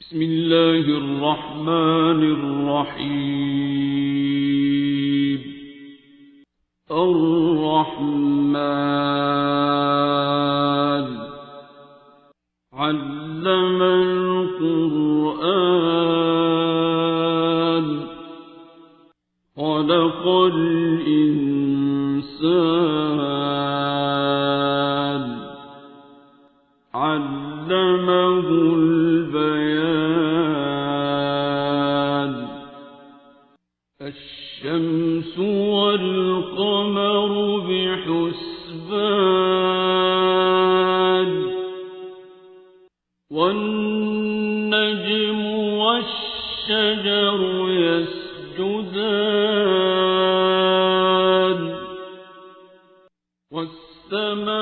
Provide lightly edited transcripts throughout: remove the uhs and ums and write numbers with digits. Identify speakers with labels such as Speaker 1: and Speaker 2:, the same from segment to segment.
Speaker 1: بسم الله الرحمن الرحيم. الرحمن علم القرآن خلق الإنسان علمه البيان. الشمس والقمر بحسبان والنجم والشجر يسجدان والسماء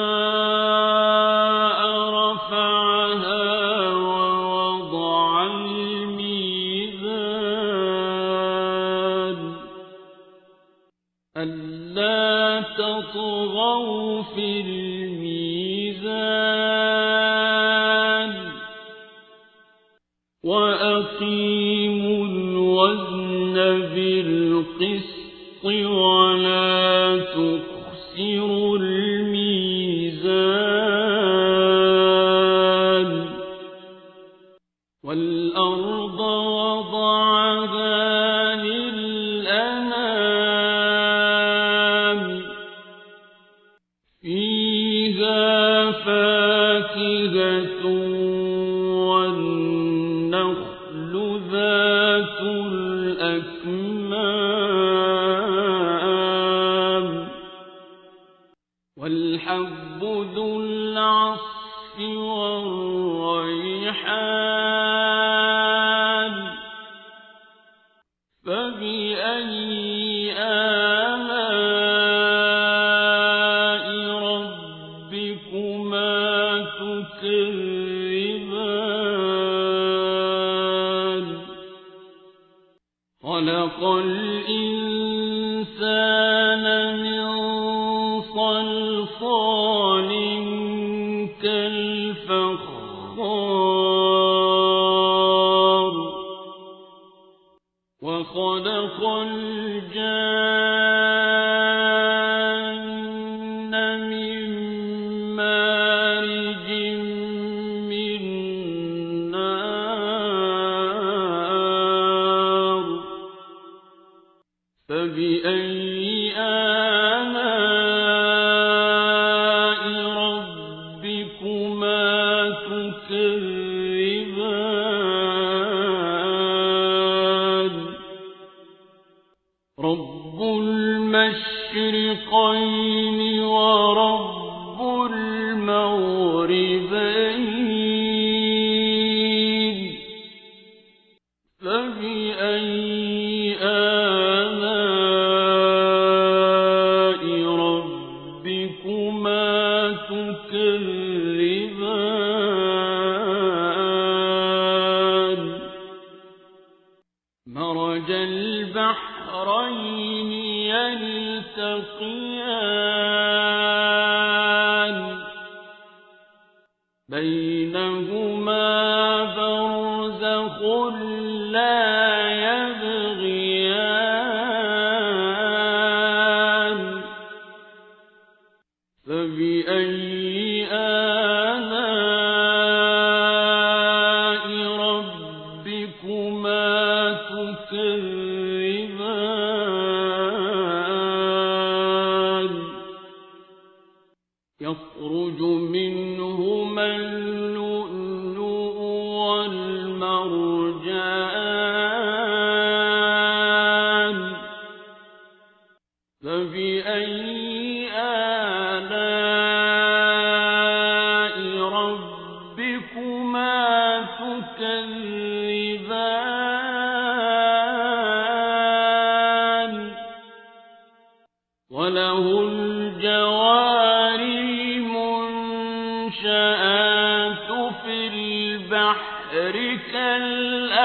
Speaker 1: رفعها ووضع الميزان ألا تطغوا في الميزان وأقيموا الوزن بالقسط ولا تخسروا الميزان. والأرض وضعها للأنام فيها فاكهة والنخل ذات الأكمام والحب ذو العصف والريحان. فبأي آلاء ربكما تكذبان. خلق الإنسان من صلصال كالفخار وخلق الجان من مارج من نار. فبأي آلاء ربكما تكذبان. رب المشرقين ورب المغربين. فبأي آلاء ربكما تكذبان. مرج البحرين يلتقيان بينهما برزخ لا يبغيان. فبأي آلاء ربكما تكذبان. يخرج منهما اللؤلؤ والمرجان. فبأي آلاء ربكما تكذبان. وله الجوار المنشآت في البحر كالأعلام.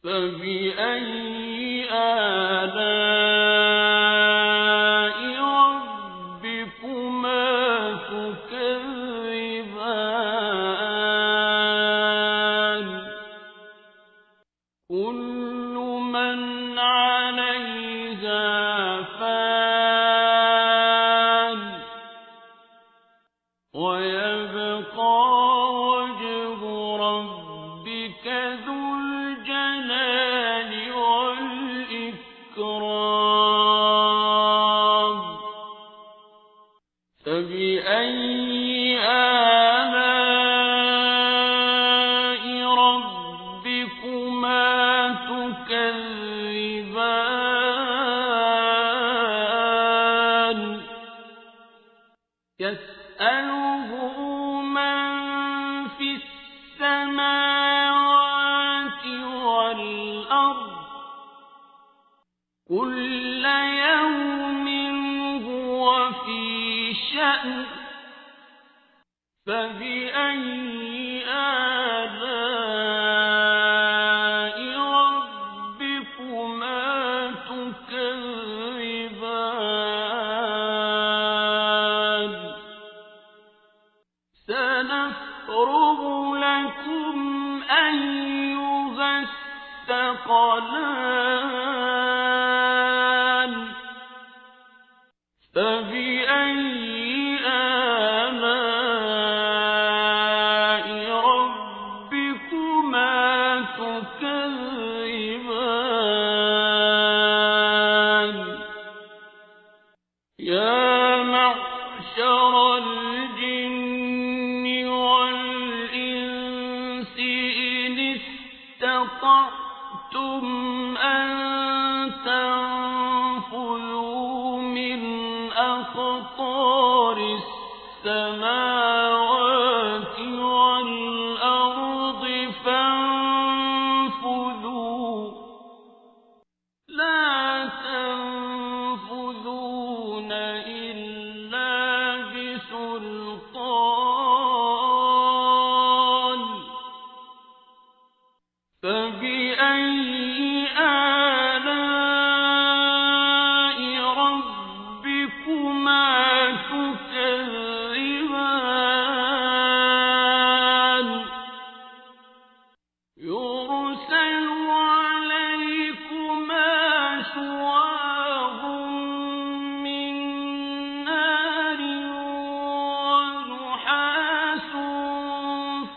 Speaker 1: فبأي آلاء ربكما تكذبان. ويبقى وجه ربك ذو الجلال والإكرام فبأي آلاء ربكما تكذبان يسأله من في السماوات والأرض كل يوم هو في شأن فبأي آلاء ربكما تكذبان سنفرغ لكم أيها الثقلان فبأي آلاء ربكما تكذبان يا معشر الجن والإنس إن استطعتم أن تنفذوا من أقطار السماوات والأرض فانفذوا لا تنفذون إلا بسلطان فبأي آلاء ربكما تكذبان يرسل عليكما شواظ من نار ونحاس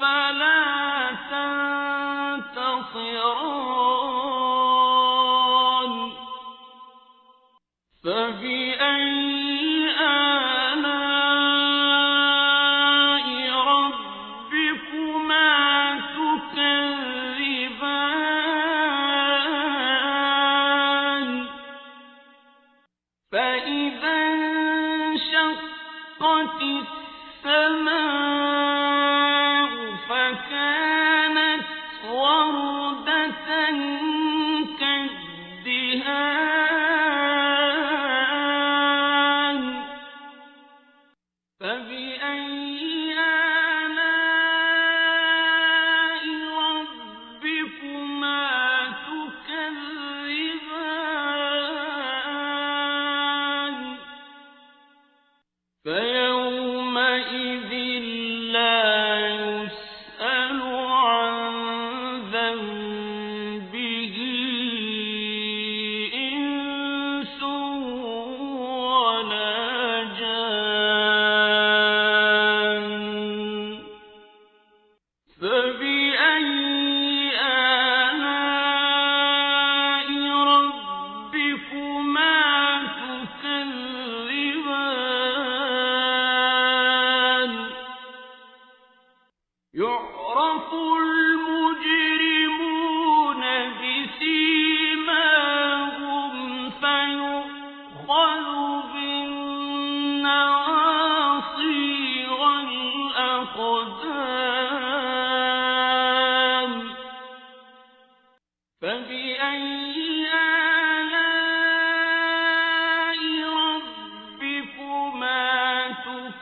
Speaker 1: فلا تنتصران فبأي آلاء ربكما تكذبان فإذا انشقت السماء فكانت وردة كالدهان فبأي آلاء ربكما تكذبان فيومئذ لا يسأل عن ذنبه إنس ولا جان فبأي آلاء ربكما تكذبان يعرف المجرمون بسيماهم فيؤخذ بالنواصي والأقدام فبأي آلاء ربكما تكذبان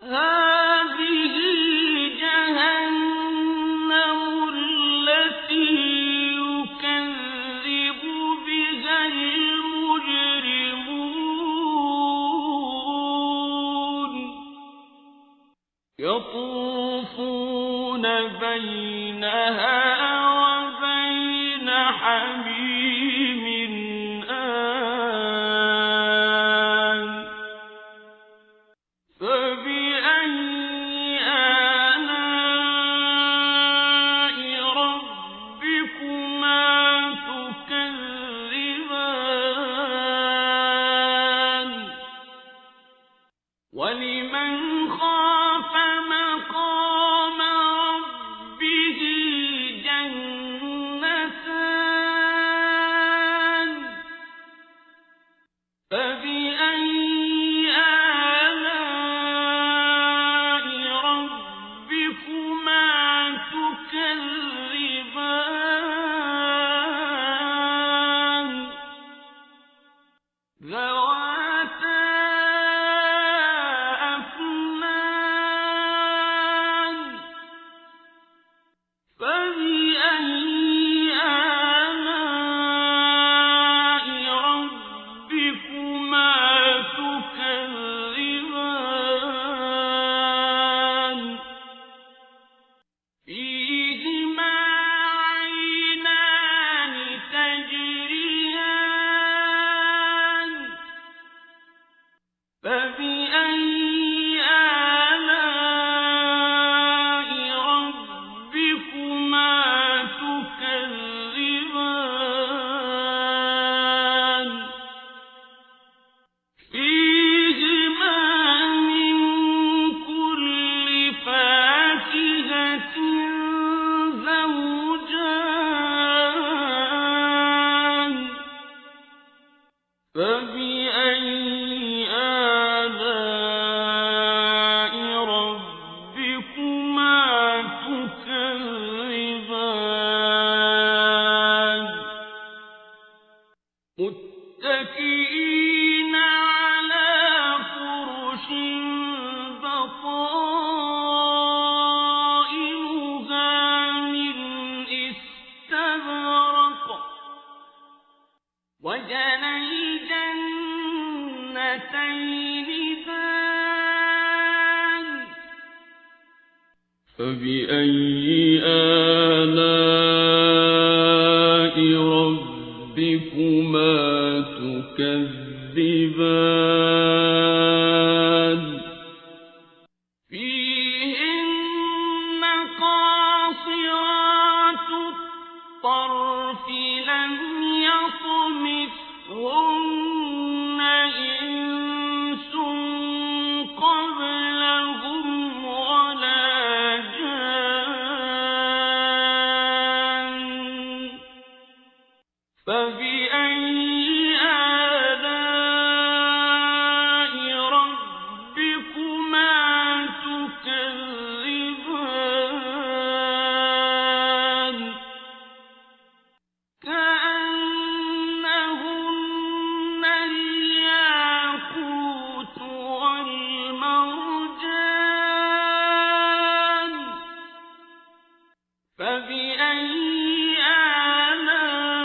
Speaker 1: هذه جهنم التي يكذب بها المجرمون يطوفون بينها وبين حميم آن وَلِمَنْ خَافَ مَقَامَ رَبِّهِ جَنَّتَانِ فَبِأَيِّ آلَاءِ رَبِّكُمَا تُكَذِّبَانِ ذَوَاتَا أَفْنَانٍ فَبِأَيِّ آلَاءِ رَبِّكُمَا تُكَذِّبَانِ فِيهِمَا عَيْنَانِ تَجْرِيَانِ فَبِأَيِّ آلَاءِ رَبِّكُمَا تُكَذِّبَانِ فِيهِمَا مِن كُلِّ فَاكِهَةٍ زَوْجَانِ فَبِأَيِّ آلَاءِ رَبِّكُمَا تُكَذِّبَانِ مُتَّكِئِينَ عَلَى فُرُشٍ بَطَائِنُهَا مِنْ إِسْتَبْرَقٍ وَجَنَى الْجَنَّتَيْنِ دَانٍ فَبِأَيِّ آلَاءِ رَبِّكُمَا تُكَذِّبَانِ فِيهِنَّ قَاصِرَاتُ الطَّرْفِ لَمْ يَطْمِثْهُنَّ إِنسٌ قَبْلَهُمْ وَلَا جَانٌّ فَبِأَيِّ آلَاءِ رَبِّكُمَا تُكَذِّبَانِ كَأَنَّهُنَّ الْيَاقُوتُ وَالْمَرْجَانُ فَبِأَيِّ آلَاءِ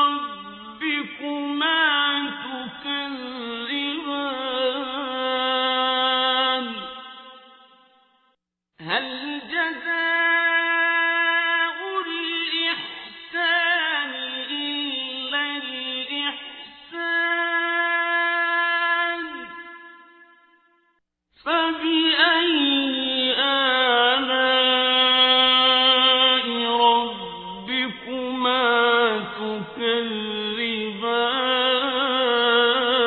Speaker 1: رَبِّكُمَا تُكَذِّبَانِ هَلْ جَزَاءُ الْإِحْسَانِ إِلَّا الْإِحْسَانُ فَبِأَيِّ آلَاءِ رَبِّكُمَا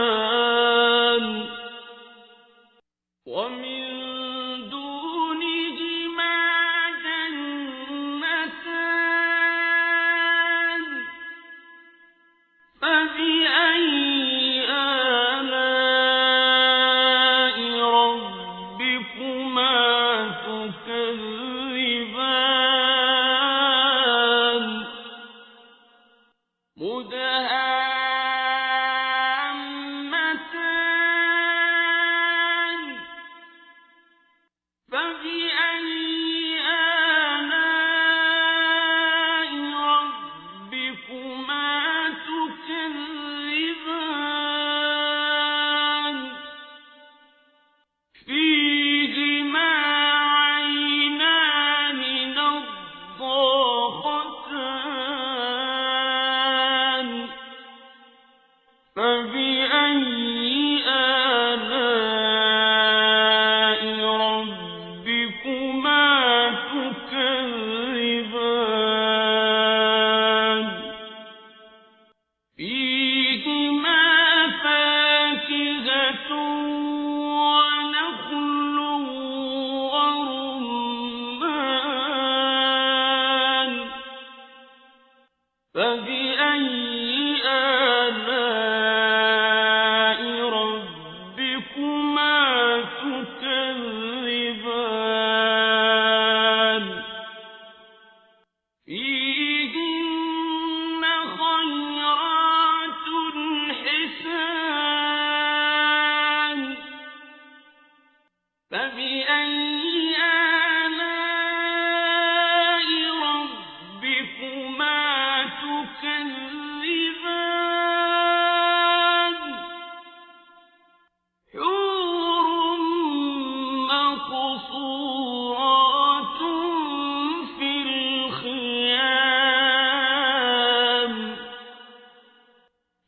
Speaker 1: تُكَذِّبَانِ وَمِن دُونِهِمَا جَنَّتَانِ فَبِأَيِّ آلَاءِ رَبِّكُمَا تُكَذِّبَانِ مُدْهَامَّتَانِ فَبِأَيِّ آلَاءِ رَبِّكُمَا تُكَذِّبَانِ فِيهِمَا عَيْنَانِ نَضَّاخَتَانِ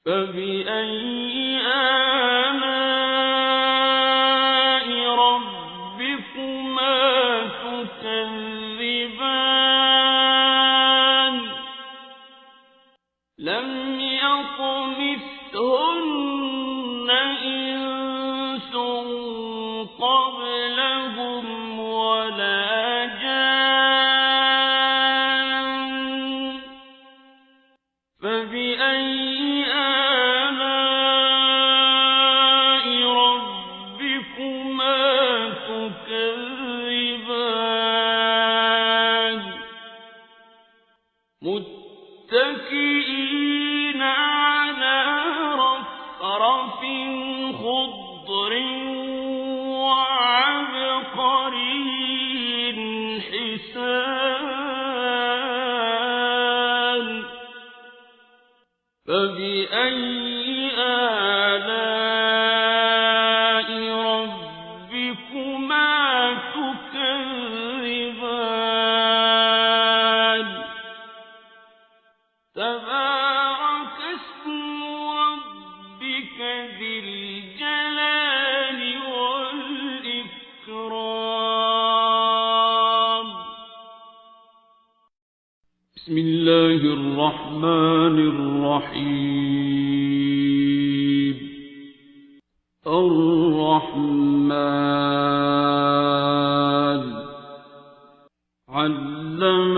Speaker 1: فبأي آلاء ربكما تكذبان لم يطمثهن إنس قبلهم ولا جان فبأي آلاء ربكما تكذبان متكئين على رفرف خضر وعبقري حسان فبأي آلاء ربكما تكذبان تبارك اسم ربك ذي الجلال والإكرام بسم الله الرحمن الرحيم الرحمن علم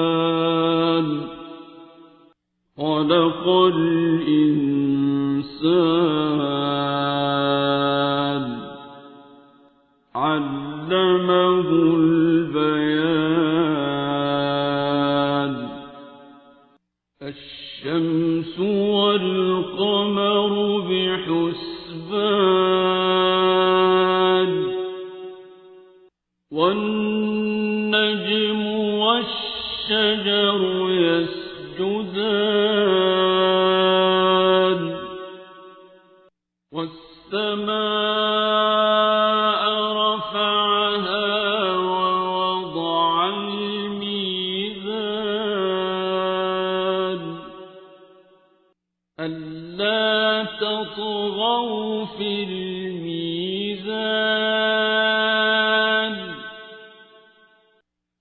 Speaker 1: القرآن خلق الإنسان علمه البيان الشمس والقمر بحسبان والنجم والشجر يسجدان والسماء رفعها ووضع الميزان ألا تطغوا في الميزان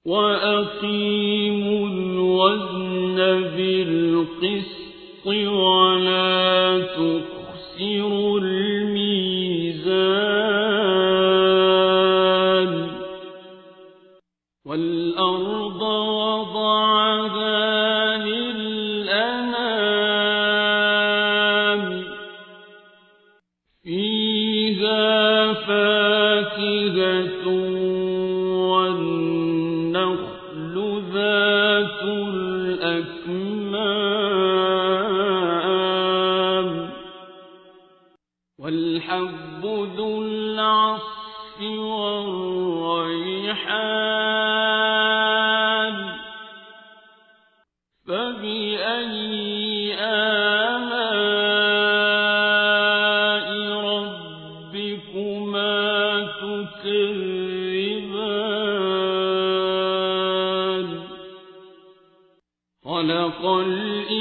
Speaker 1: وأقيموا الوزن بالقسط ولا تخسروا الميزان والأرض وضعها للأنام فيها فاكهة والنخل ذات الأكمام والحب ذو العصف والريحان فبأي آلاء ربكما تكذبان خلق الإنسان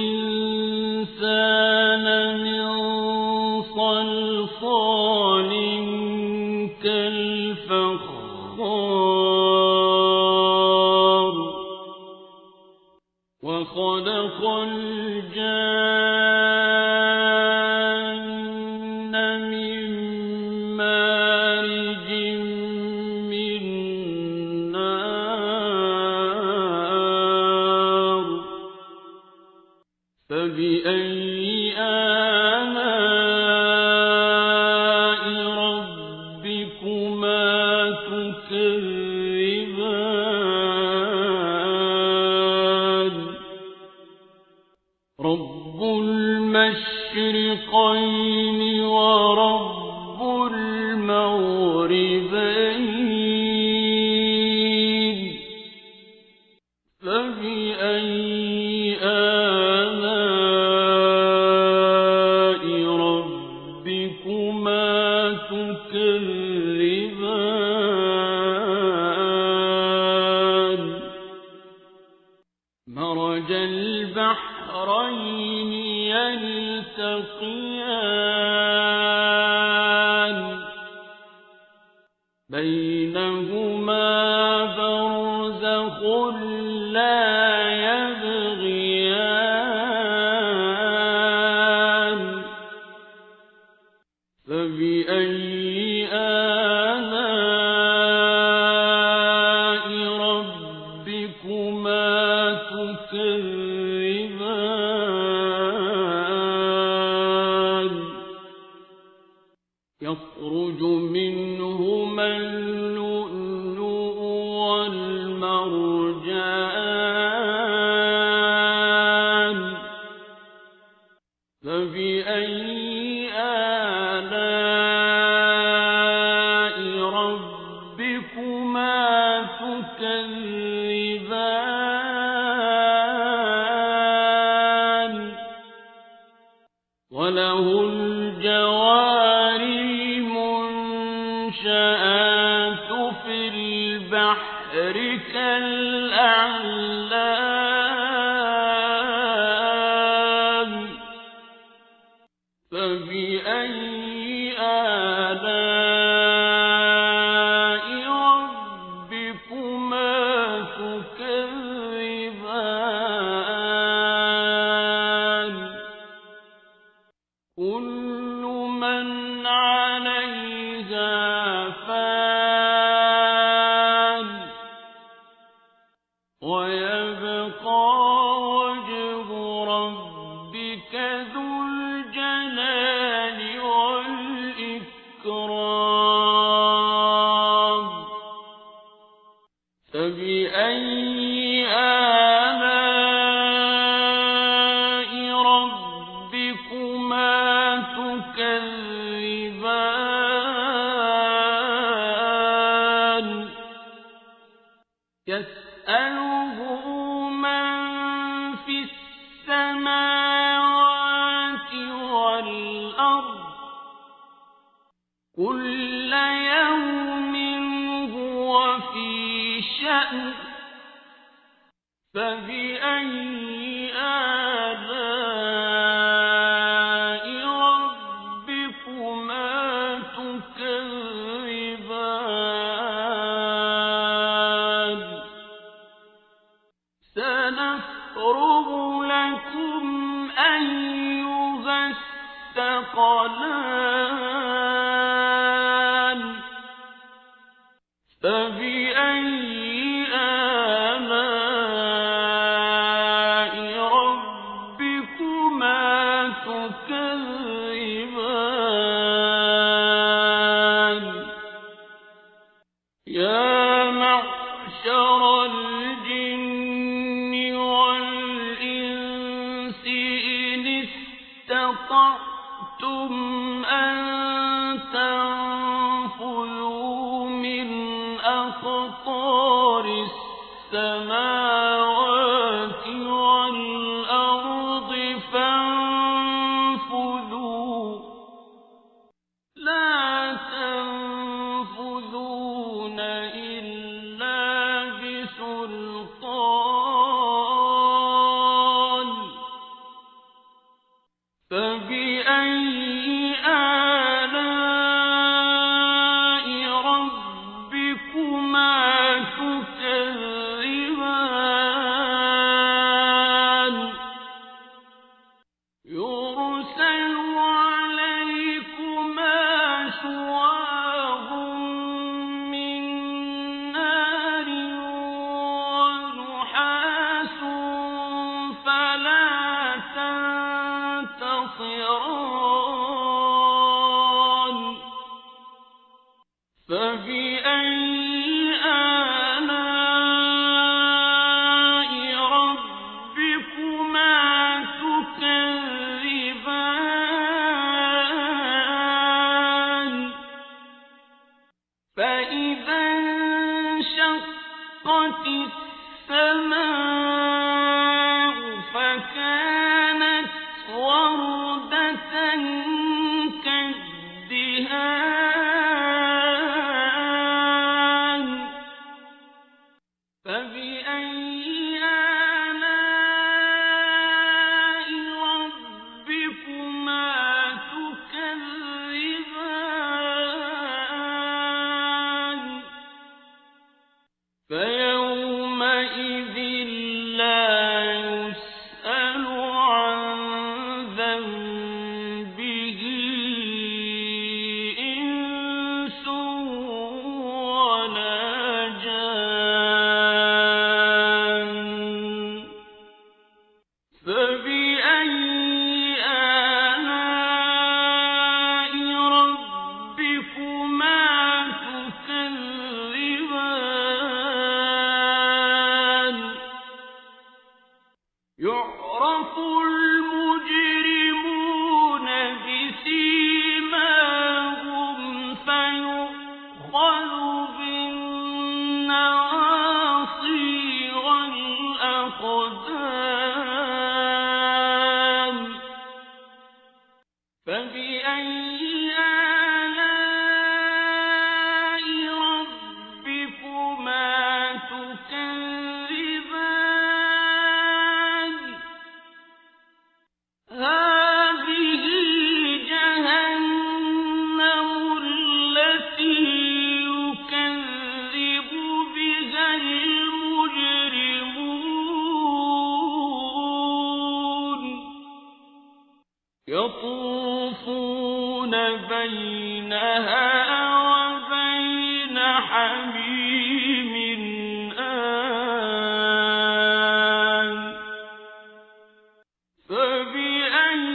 Speaker 1: من صلصال كالفخار وخلق الجان من مارج من نار فبأي آلاء ربكما تكذبان رب المشرقين ورب المغربين فبأي آلاء ربكما تكذبان مرج البحرين يلتقيان بينهما برزخ لا يبغيان فبأي آلاء ربكما تكذبان يخرج منهما اللؤلؤ والمرجان فبأي آلاء ربكما تكذبان وله الجوار المنشآت في البحر كالأعلام فبأي آلاء ربكما تكذبان كل من عليها فان ويبقى وجه ربك ذو الجلال والإكرام فبأي آلاء ربكما تكذبان يسأله من في السماوات والأرض كل يوم هو في شأن فبأي آلاء ربكما تكذبان سنفرغ لكم أيها الثقلان فبأي آلاء ربكما تكذبان يا معشر الجن والإنس إن استطعتم أن تنفذوا من أقطار السماوات والأرض فانفذوا لا تنفذون إلا بسلطان فبأي آلاء ربكما تكذبان يرسل عليكما شواظ من نار ونحاس فلا تنتصران فبأي آلاء ربكما تكذبان فإذا انشقت السماء فكانت وردة فبأي آلاء ربكما تكذبان يعرف المجرمون بسيماهم فيؤخذ بالنواصي والأقدام فبأي آلاء ربكما تكذبان هذه جهنم التي يكذب بها المجرمون يطوفون بينها وبين حميم آن فبأي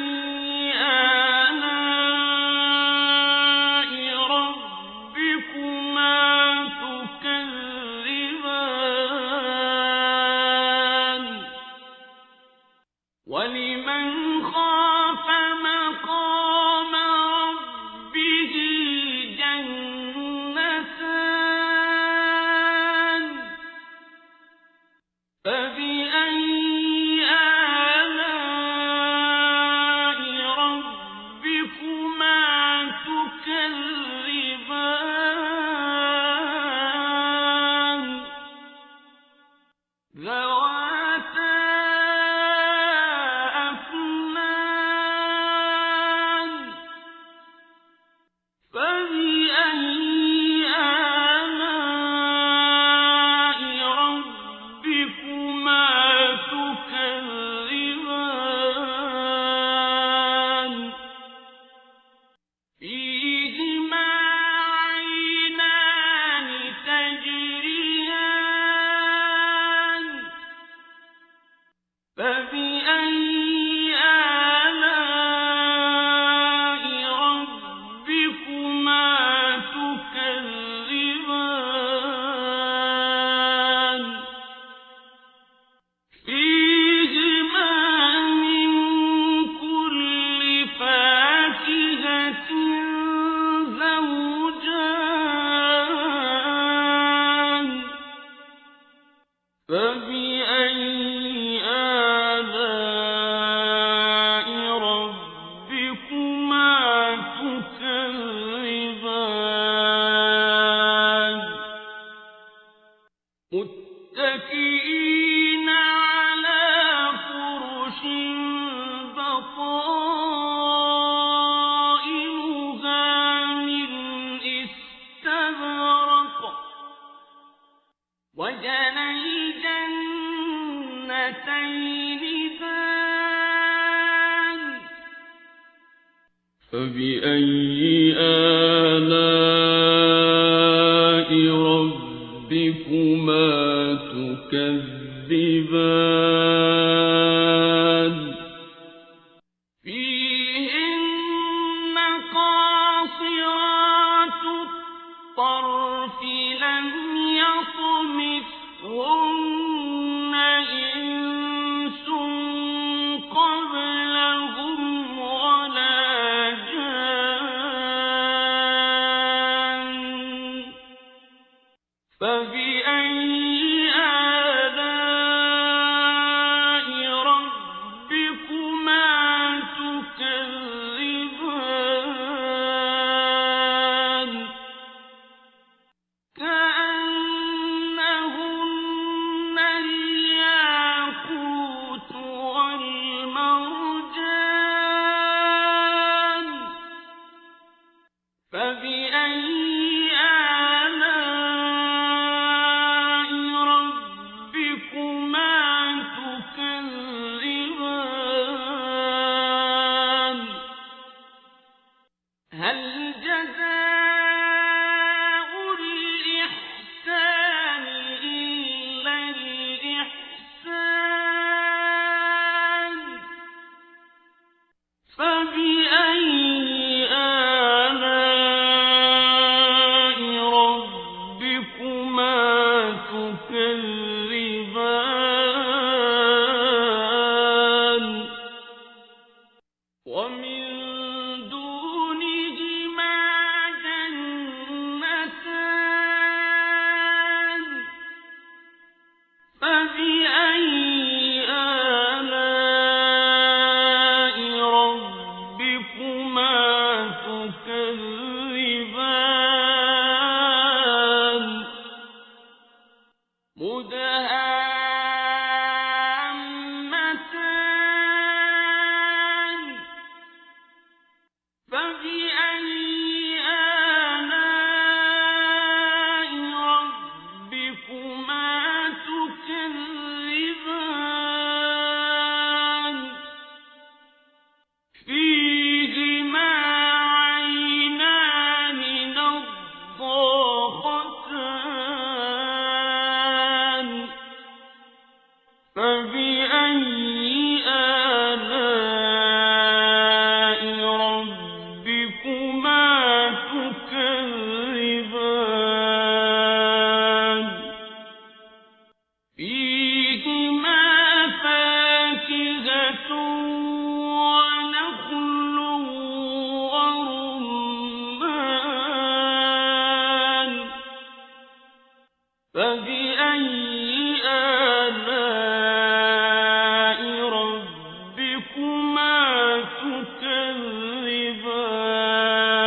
Speaker 1: آلاء ربكما تكذبان ولمن خاف مقام ربه جنتان فبأي آلاء ربكما تكذبان ذواتا أفنان فبأي آلاء ربكما تكذبان فيهما عينان تجريان فبأي آلاء ربكما تكذبان فيهما من كل فاكهة زوجان فبأي آلاء ربكما تكذبان متكئين على فرش بطائنها من استبرق وجنى الجنتين دان فبأي آلاء ربكما تكذبان فيهن قاصرات الطرف لم يطمثهن إنس قبلهم ولا جان فبأي آلاء ربكما تكذبان كأنهن الياقوت والمرجان فبأي آلاء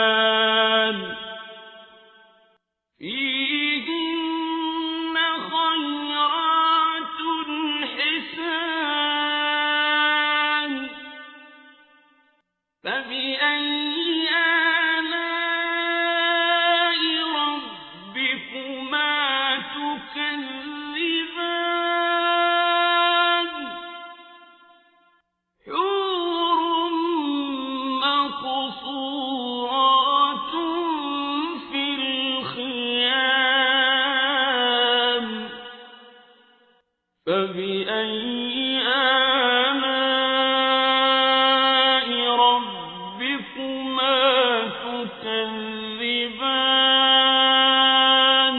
Speaker 1: تكذبان فيهن خيرات حسان فبأي آلاء ربكما تكذبان حور مقصورات في الخيام فبأي آلاء ربكما تكذبان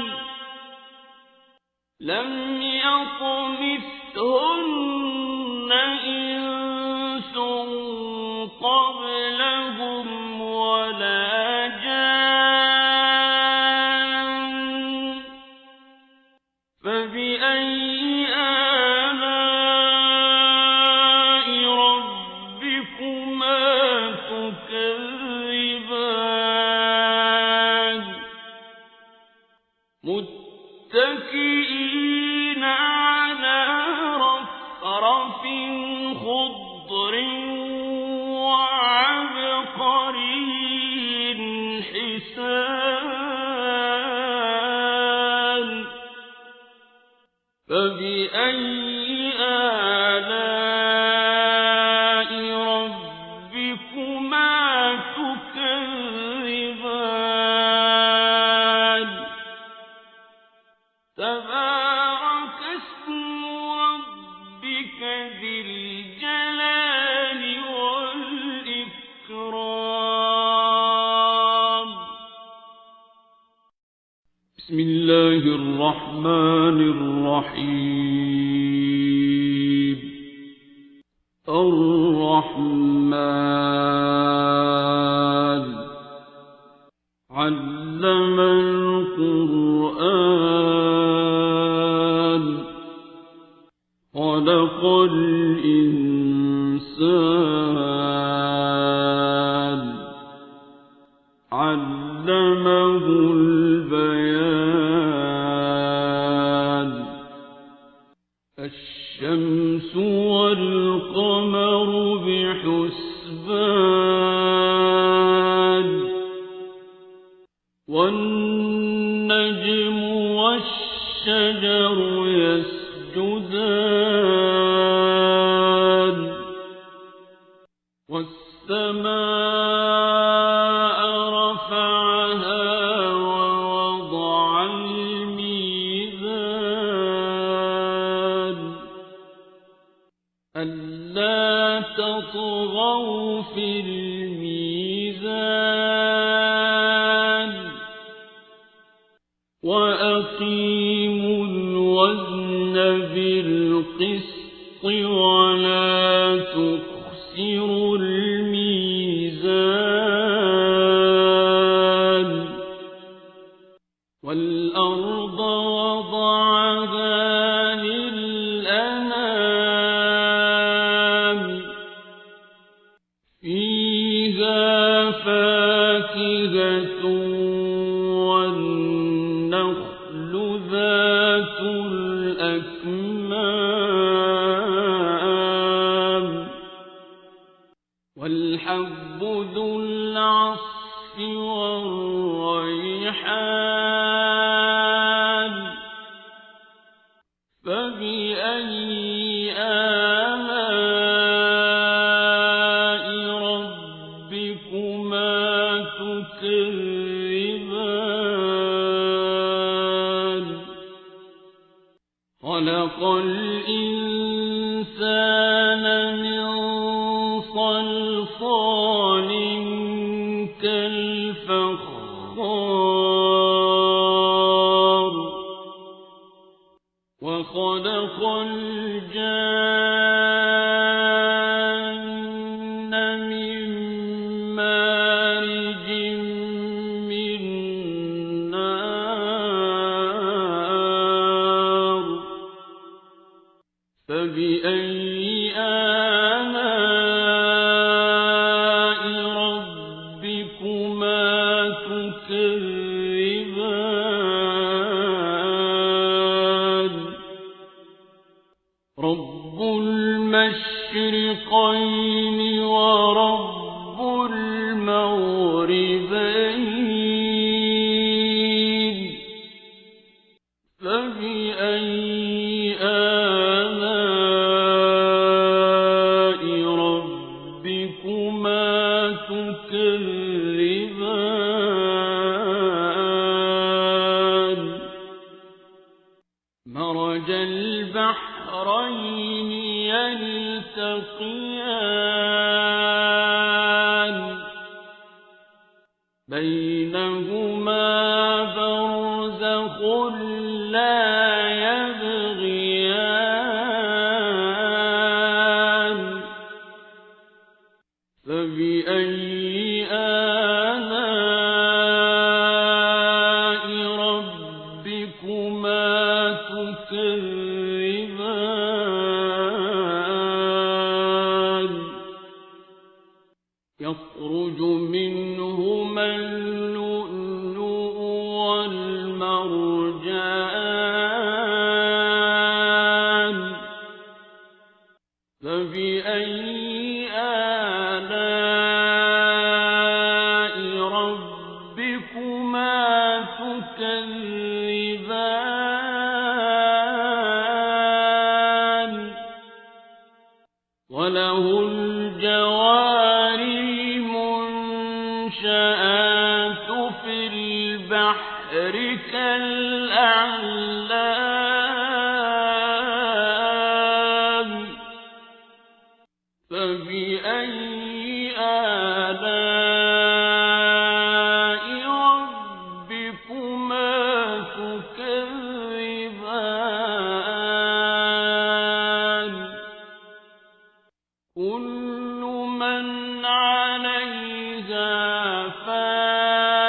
Speaker 1: لم يطمثهن إنس قبلهم ولا جان فبأي آلاء ربكما تكذبان متكئين على رفرف خضر وعبقري حسان فبأي آلاء ربكما تكذبان تبارك اسم ربك ذي الجلال والإكرام بسم الله الرحمن الرحيم الرحمن علم القرآن خلق الإنسان علمه البيان الشمس والقمر بحسبان والنجم والشجر يسجدان والسماء رفعها ووضع الميزان ألا تطغوا في الميزان وأقيموا الوزن بالقسط ولا تخسروا الميزان والأرض وضعها للأنام فيها فاكهة والنخل ذات الأكمام والحب ذو العصف والريحان فبأي آلاء ربكما تكذبان خلق الإنسان من صلصال كالفخار وخلق الجان من مارج من نار فبأي آلاء ورب المغربين فبأي آلاء ربكما تكذبان مرج البحرين يلتقيان بينهما برزخ لا يبغيان فبأي آلاء ربكما تكذبان يخرج منهما اللؤلؤ والمرجان فبأي آلاء ربكما تكذبان وله الجوار المنشآت في البحر كالأعلام فبأي آلاء ربكما تكذبان كل من عليها فان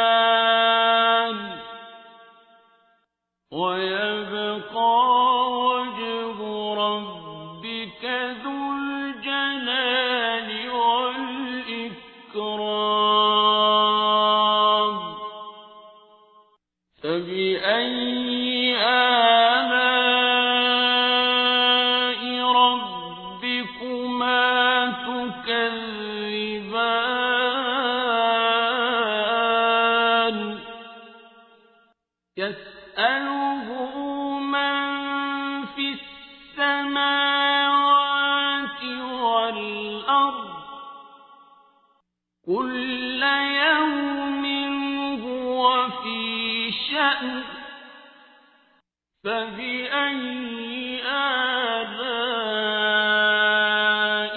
Speaker 1: ويبقى وجه ربك ذو الجلال والإكرام فبأي آلاء ربكما تكذبان يسأله من في السماوات والأرض كل يوم هو في شأن فبأي آلاء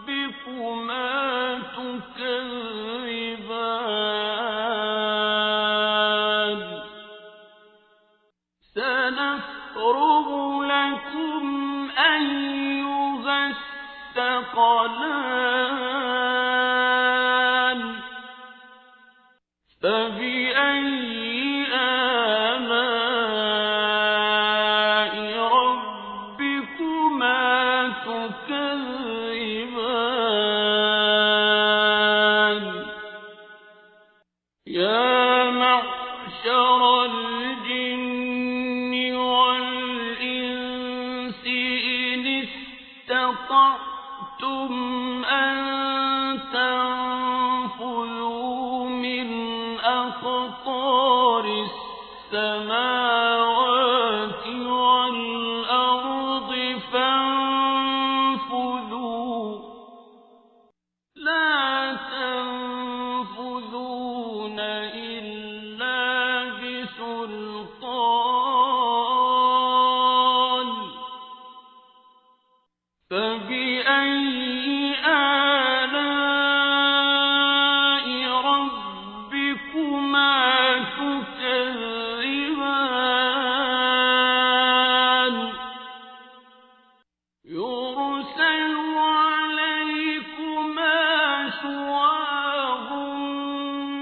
Speaker 1: ربكما تكذبان سنفرغ لكم أيها الثقلان فبأي آلاء ربكما تكذبان يا معشر الجن والإنس إن استطعتم أن تنفذوا من أقطار السماوات والأرض فانفذوا لا تنفذون إلا بسلطان فبأي آلاء ربكما تكذبان يرسل عليكما شواظ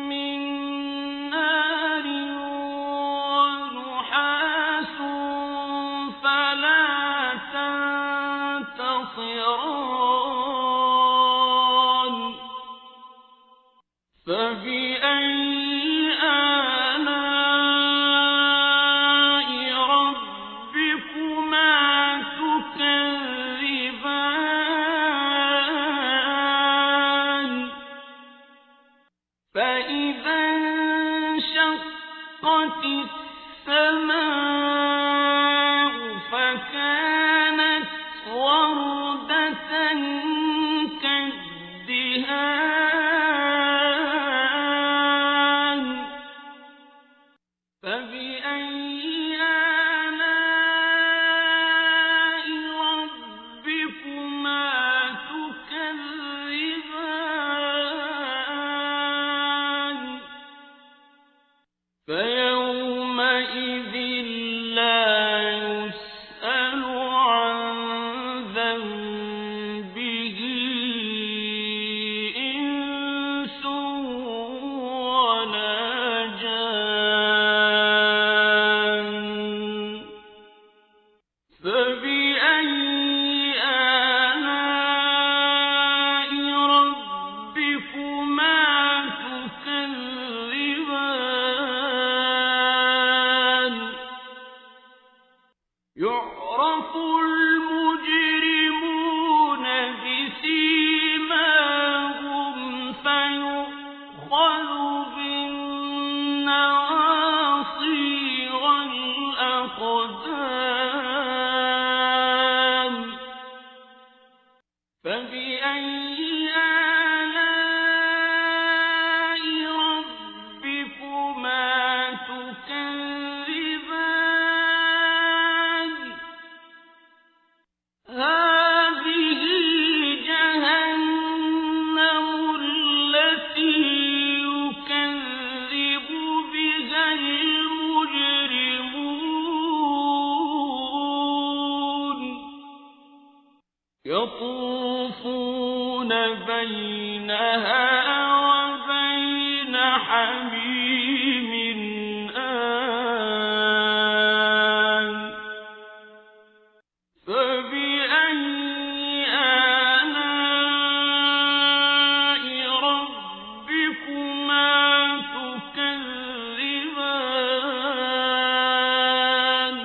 Speaker 1: من نار ونحاس فلا تنتصران فبأي آلاء ربكما تكذبان السماء فكانت وردة كالدهان فبأي آلاء ربكما تكذبان فيومئذ لا يسأل عن ذنبه إنس ولا جان فبأي آلاء ربكما تكذبان يعرف المجرمون بسيماهم فيؤخذ بالنواصي والأقدام فبأي آلاء ربكما تكذبان هذه جهنم التي يكذب بها المجرمون يطوفون بينها وبين حميم آن فبأي آلاء ربكما تكذبان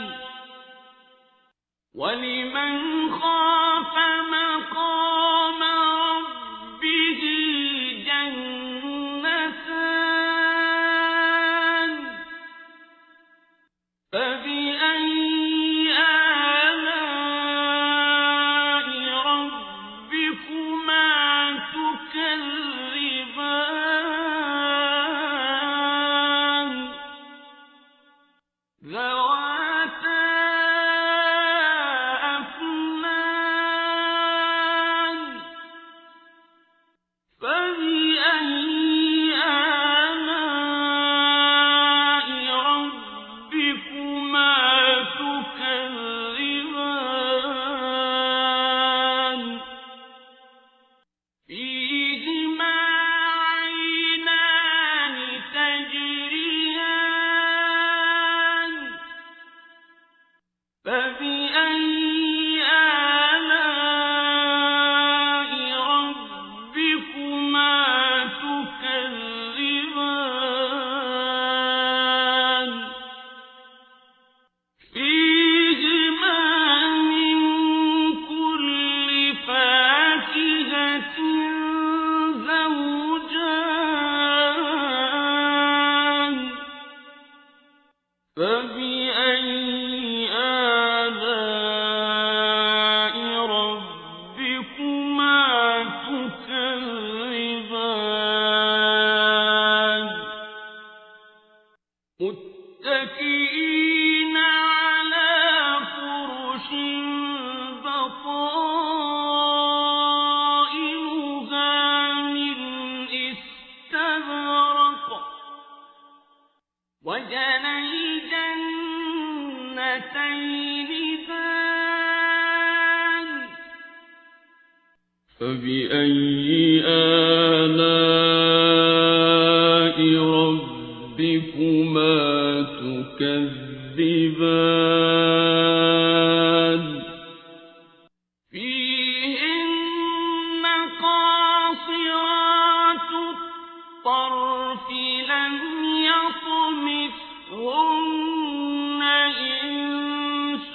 Speaker 1: ولمن خاف مقام ربه جنتان فبأي آلاء ربكما تكذبان ذواتا أفنان فبأي آلاء ربكما تكذبان فيهما عينان تجريان فبأي آلاء ربكما تكذبان فيهما من كل فاكهة زوجان فبأي آلاء ربكما تكذبان متكئين على فرش بطائنها من استبرق وجنى الجنتين دان فبأي آلاء ربكما تكذبان فيهن قاصرات الطرف لم يطمثهن إنس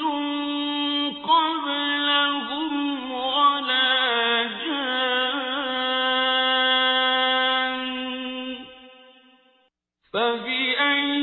Speaker 1: قبلهم ولا جان فبأي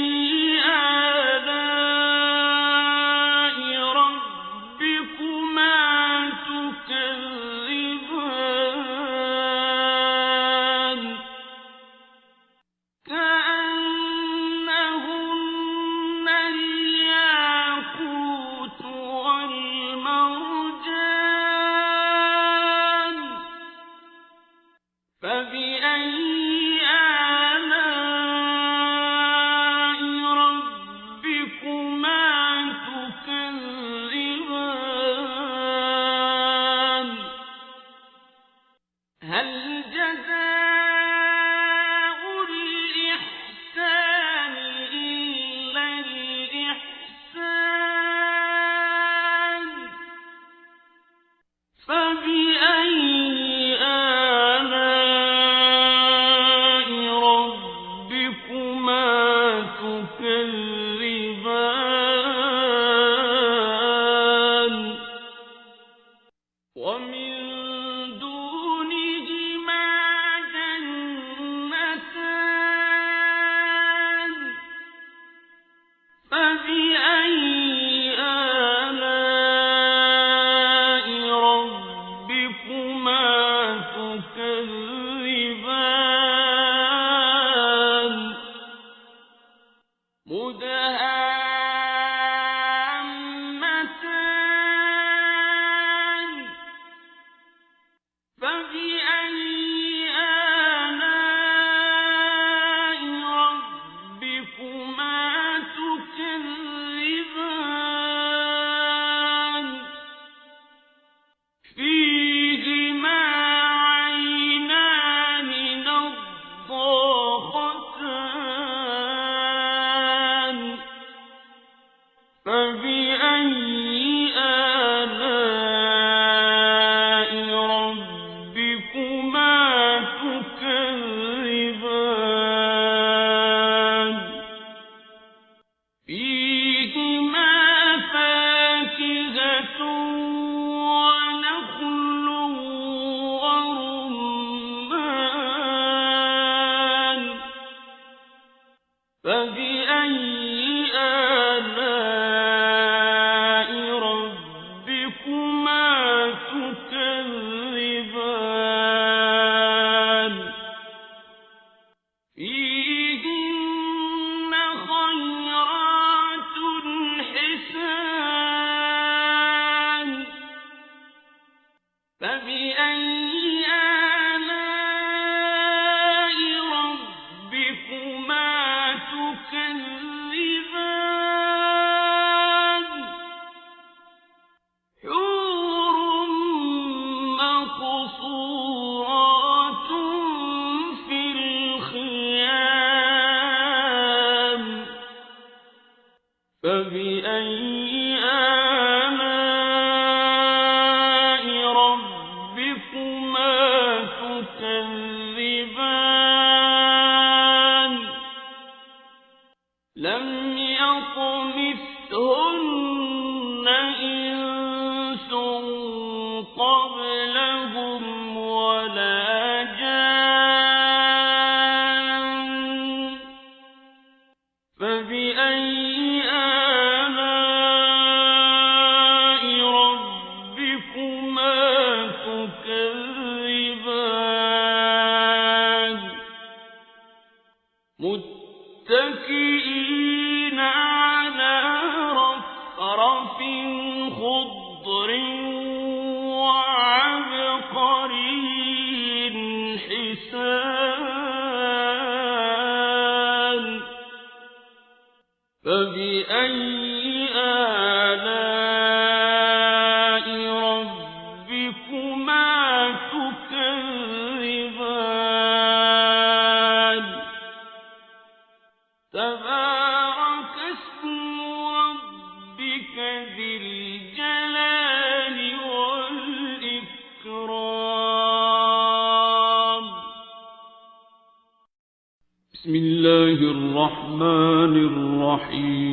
Speaker 1: بسم الله الرحمن الرحيم.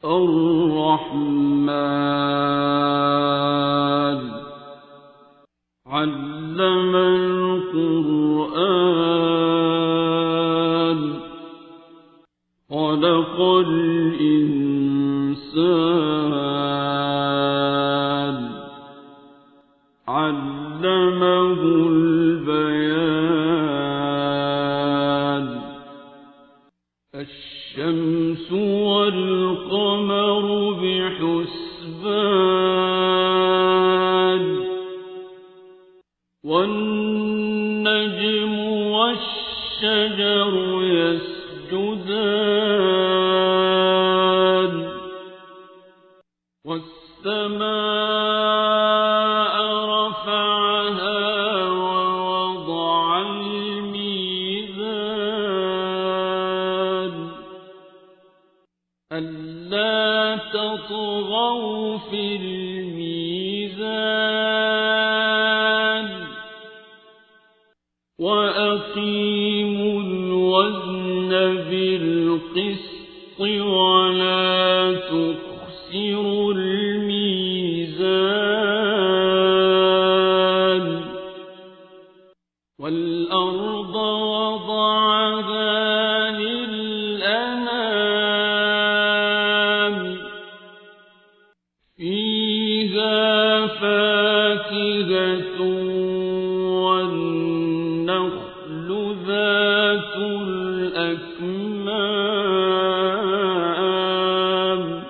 Speaker 1: الرحمن علم القرآن خلق الإنسان علمه البيان الشمس والقمر بحسبان والنجم والشجر يسجدان والسماء رفعها ووضع الميزان ألا تطغوا في الميزان وأقيموا الوزن بالقسط ولا تخسروا الميزان والأرض وضعها للأنام فيها فاكهة والنخل ذات الأكمام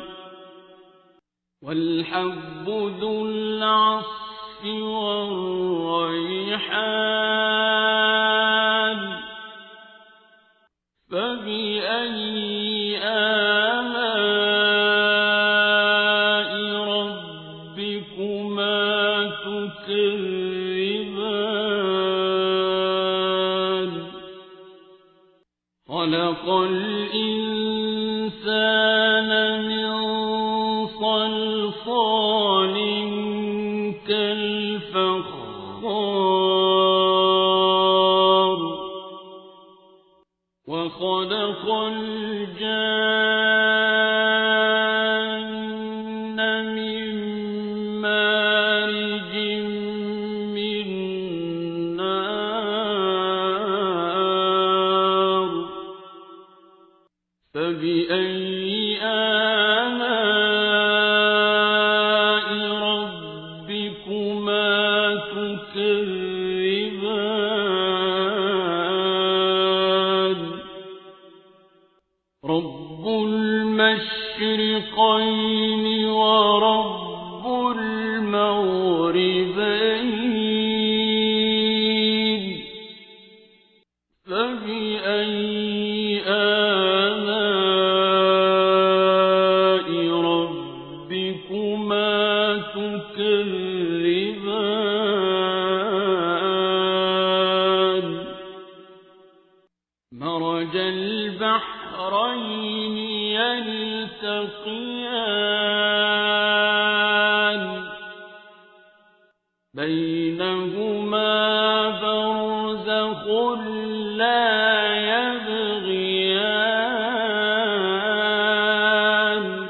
Speaker 1: والحب ذو العصف والريحان فبأي آلاء ربكما تكذبان خلق الإنسان من صلصال كالفخار وخلق الجان من مارج من نار فبأي آلاء ربكما تكذبان رب المشرقين ورب المغربين فبأي آلاء ربكما تكذبان مرج البحرين يلتقيان بينهما برزخ لا يبغيان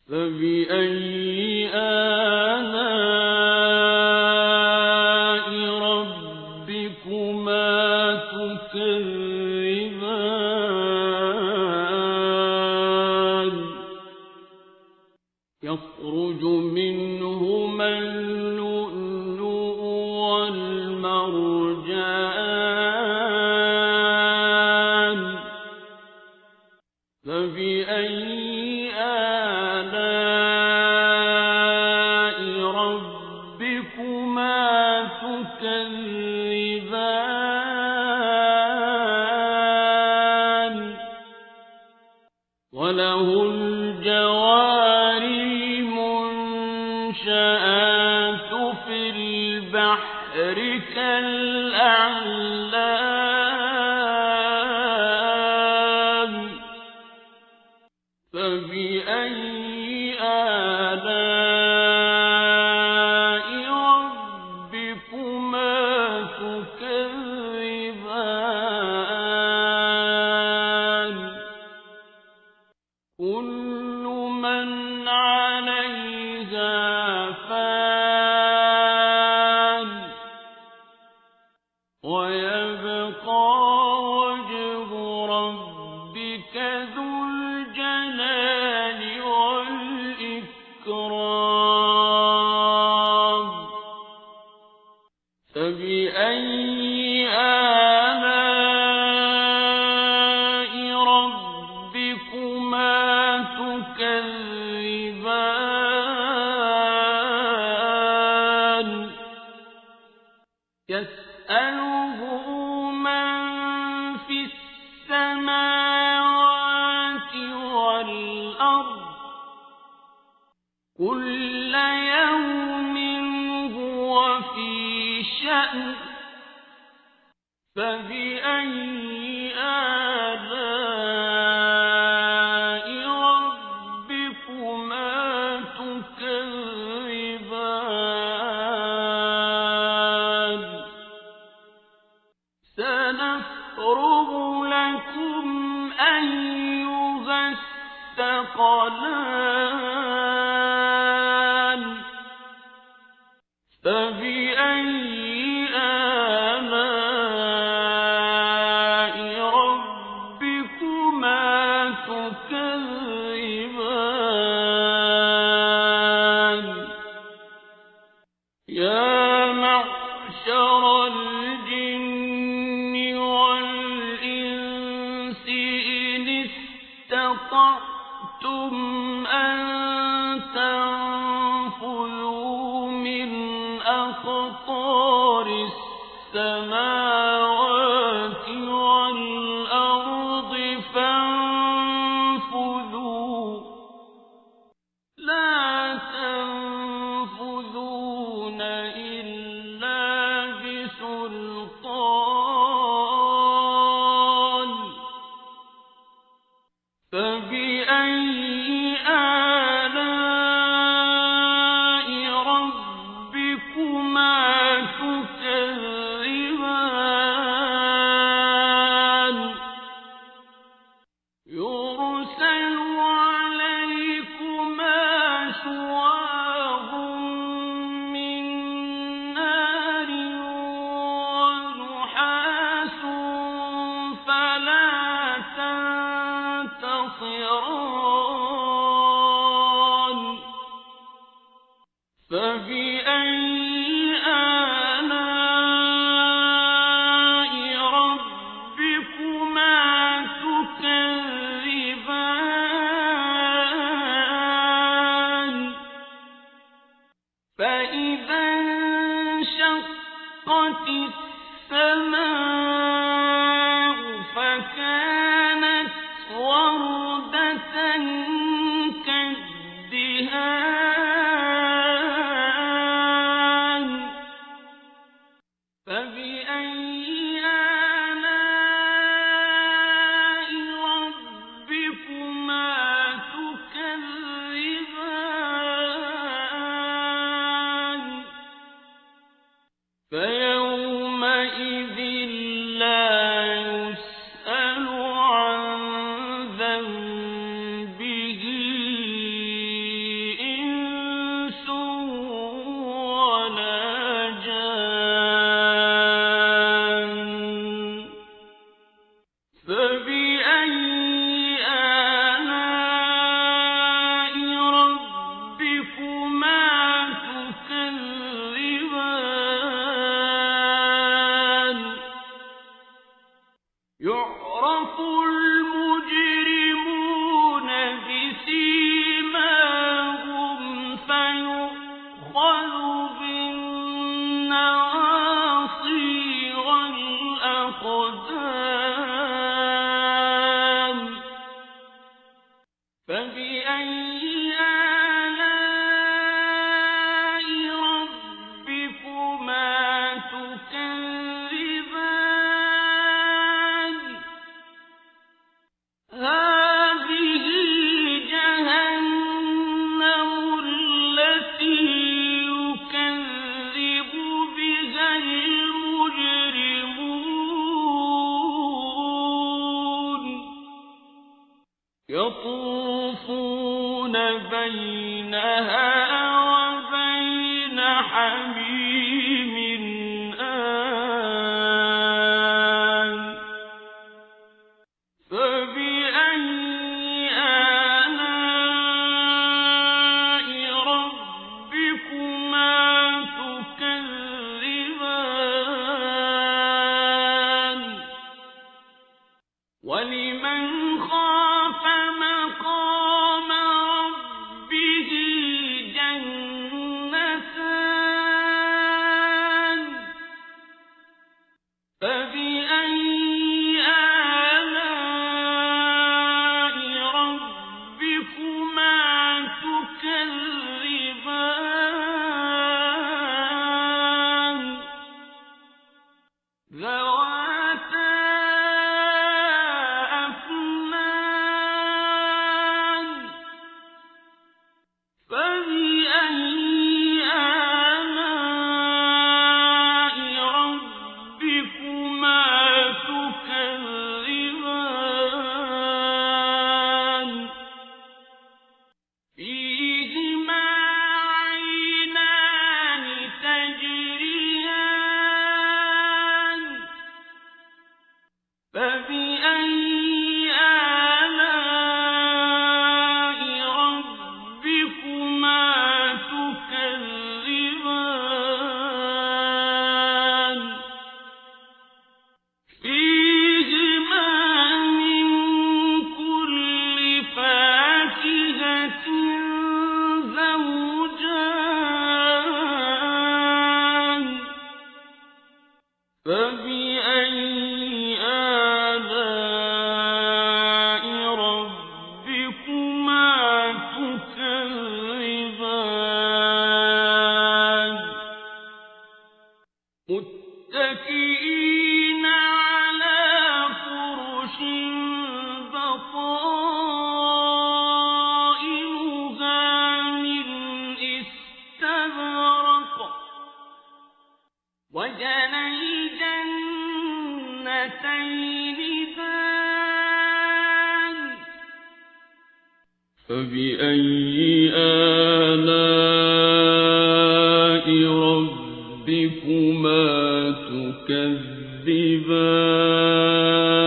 Speaker 1: فبأي آلاء ربكما تكذبان يخرج منهما اللؤلؤ والمرجان فبأي آلاء ربكما تكذبان وله الجوار المنشآت في البحر كالأعلام فبأي آلاء ربكما تكذبان كل من عليها فان ويبقى وجه ربك ذو الجلال والإكرام فبأي آلاء ربكما تكذبان شأن فبأي آلاء ربكما تكذبان سنفرغ لكم أيها الثقلان فبأي آلاء ربكما تكذبان يا معشر الجن والإنس إن استطعتم أن تنفذوا من أقطار السماوات والأرض فانفذوا لا تنفذون إلا بسلطان فبأي آلاء ربكما تكذبان يرسل عليكما شواظ من نار ونحاس فلا تنتصران فبأي آلاء ربكما تكذبان فإذا انشقت السماء فكانت وردة كالدهان فبأي آلاء ربكما تكذبان فيومئذ لا يسأل عن ذنبه إنس ولا جان فبأي آلاء ربكما تكذبان يعرف المجرمون بسيماهم فيؤخذ بالنواصي والأقدام فبأي آلاء ربكما تكذبان هذه جهنم التي يكذب بها المجرمون يطوفون بينها وبين حميم آن فبأي آلاء ربكما تكذبان ولمن خاف مقام ربه جنتان متكئين على فرش بطائنها من استبرق وجنى الجنتين دان فبأي آلاء ربكما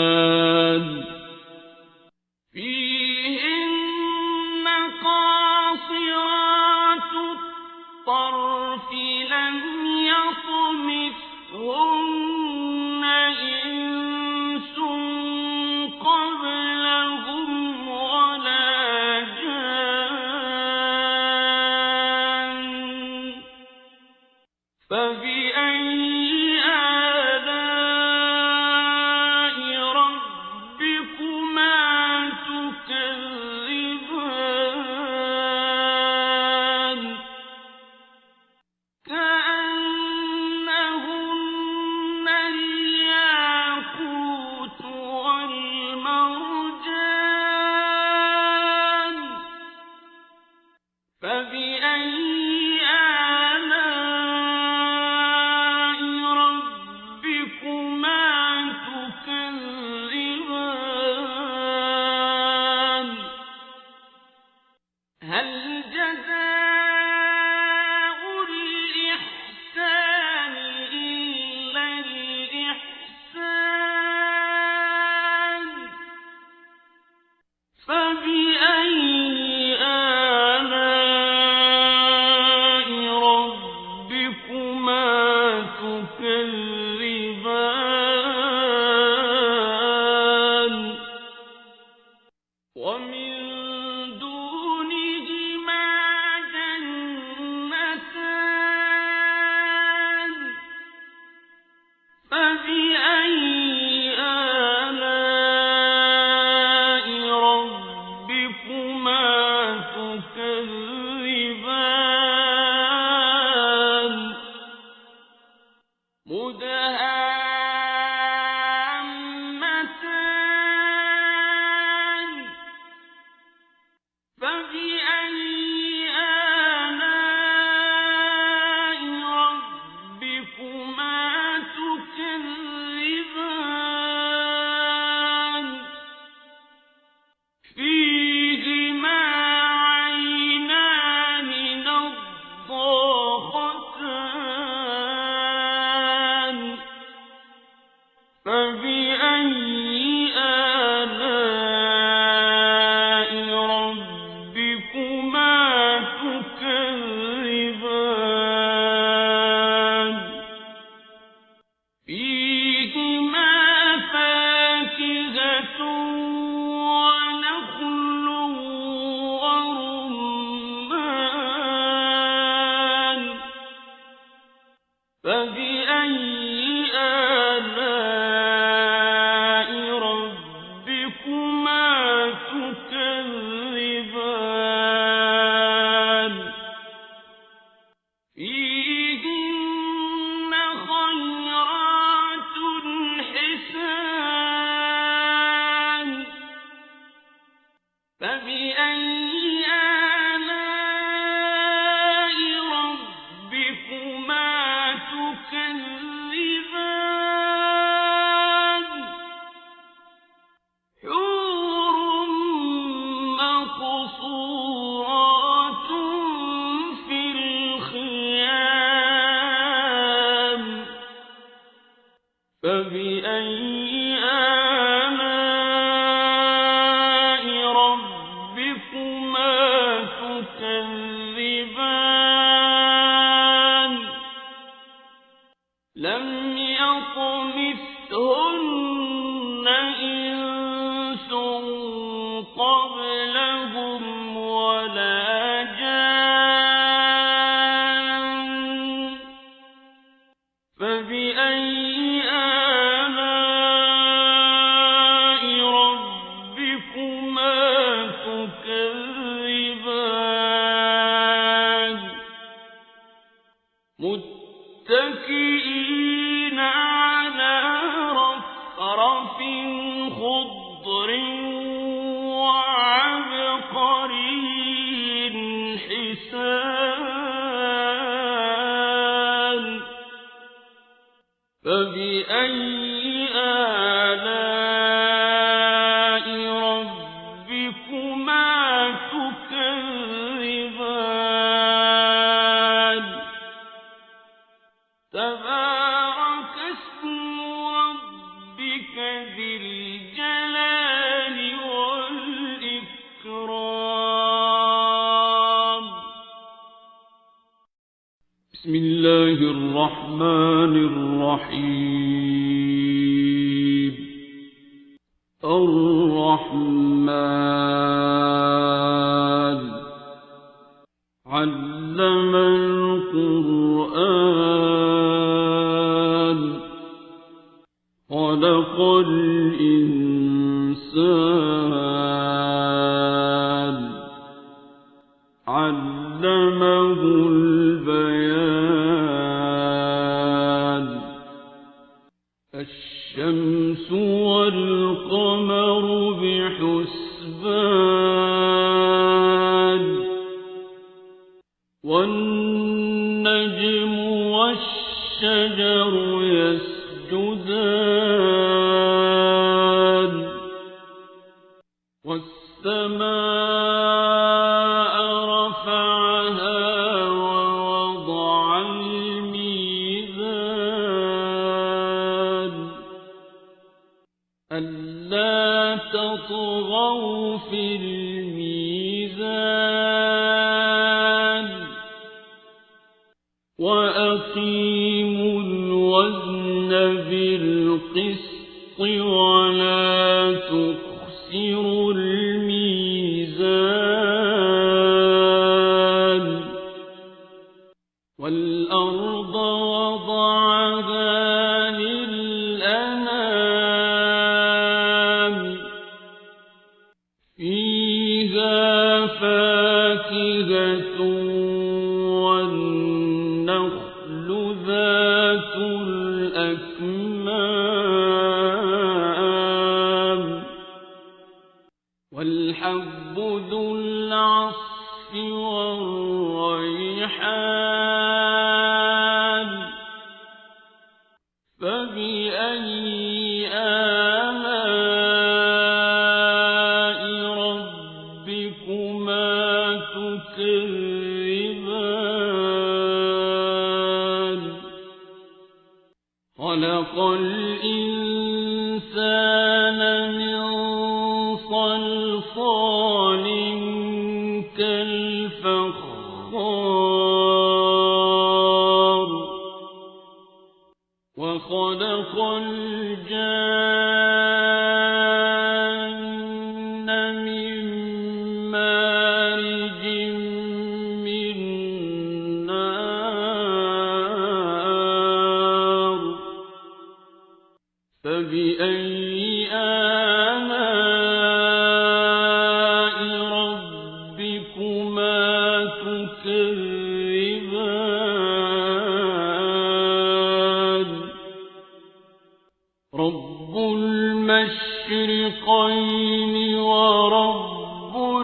Speaker 1: تكذبان فيهن قاصرات الطرف لم يطمثهن إنس قبلهم ولا جان فبأي آلاء ربكما تكذبان كأنهن الياقوت والمرجان فبأي آلاء ربكما تكذبان هل جزاء الإحسان إلا الإحسان فبأي آلاء ربكما تكذبان ومن دونهما جنتان فبأي آلاء ربكما تكذبان مدهامتان فبأي آلاء ربكما تكذبان فيهما عينان نضاختان فبأي آلاء ربكما تكذبان فيهما فاكهة ونخل ورمان فبأي آلاء ربكما تكذبان فيهن خيرات حسان فبأي آلاء ربكما تكذبان حور مقصورات في الخيام فبأي آلاء ربكما تكذبان لم يطمثهن إنس قبلهم ولا جان فبأي آلاء ربكما تكذبان متكئين على رفرف خضر وعبقري حسان فبأي آلاء ربكما تكذبان تبارك اسم ربك ذي الجلال والإكرام بسم الله الرحمن الرحيم الرحمن علم القرآن خلق الإنسان علمه البيان الشمس والقمر بحسبان والنجم والشجر يسجدان والسماء رفعها ووضع الميزان ألا تطغوا في الميزان وأقيموا الوزن بالقسط ولا تخسروا الميزان والأرض وضعها للأنام فيها فاكهة والنخل ذات الأكمام والحب ذو العصف والريحان فبأي آلاء ربكما تكذبان خلق الإنسان من صلصال كالفخار وخلق الجان من مارج من نار فبأي آلاء ربكما تكذبان رب المشرقين ورب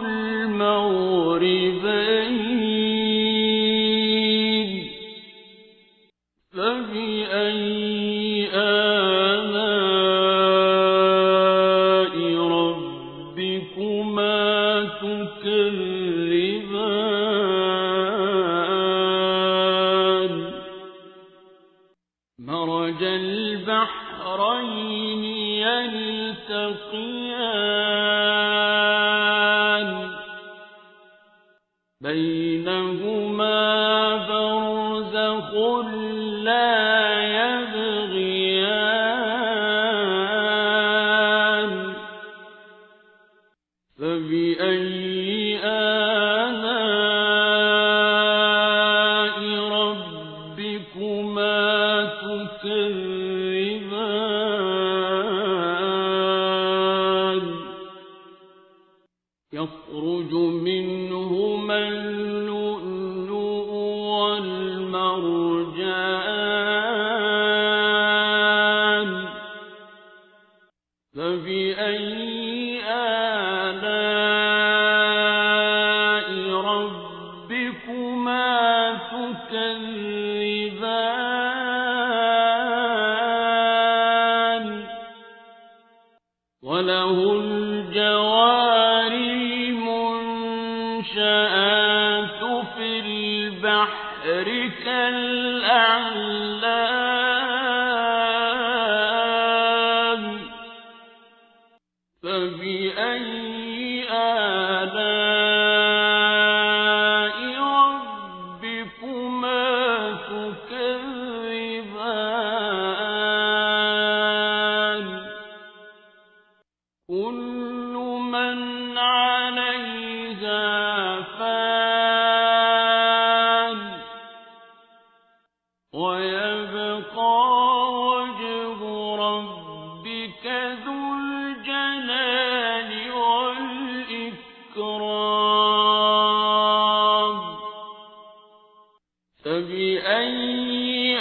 Speaker 1: المغربين فبأي آلاء ربكما تكذبان مرج البحرين يلتقيان بينهما برزخ لا يبغيان فبأي آلاء ربكما تكذبان يخرج منهما اللؤلؤ والمرجان تكذبان فبأي آلاء ربكما تكذبان وله الجوار المنشآت في البحر كالأعلام فبأي آلاء ربكما تكذبان كل من عليها فان ويبقى وجه ربك ذو الجلال والإكرام فبأي